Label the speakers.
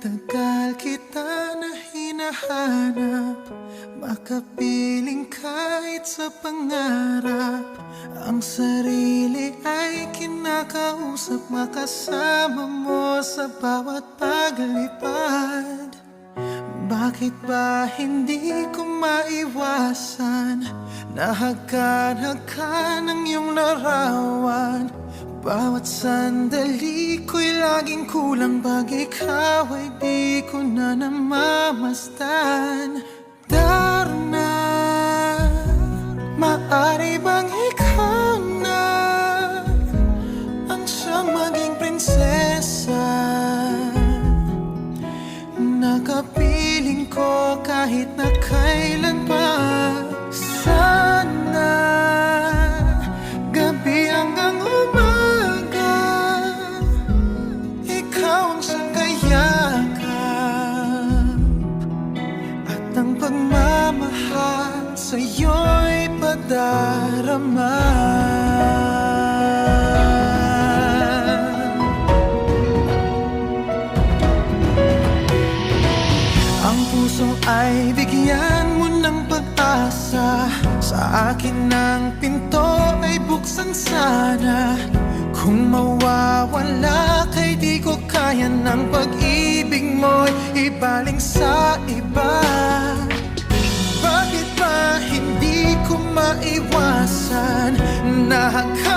Speaker 1: Tagal kita na hinahanap, makapiling kahit sa pangarap. Ang sarili ay kinakausap, makasama mo sa bawat paglipad. Bakit ba hindi ko maiwasan? Nahagkan-hagkan ang iyong larawan. Bawat sandali ko'y laging kulang, pag ikaw ay di ko na namamasdan. Darna, maaari bang ikaw na ang siyang maging prinsesa? Nakapiling ko kahit na kailan pa. Sana gabi hanggang umaga, ikaw ang sakayakap, at ang pagmamahal sa'yo'y padarama. Ang puso ay bigyan mo ng pag-asa, sa akin ang pinto ay buksan sana. Kung mawawala kay di ko kaya ng pag-ibig mo'y ibaling sa iba. Bakit ba hindi ko maiwasan? Nahagkan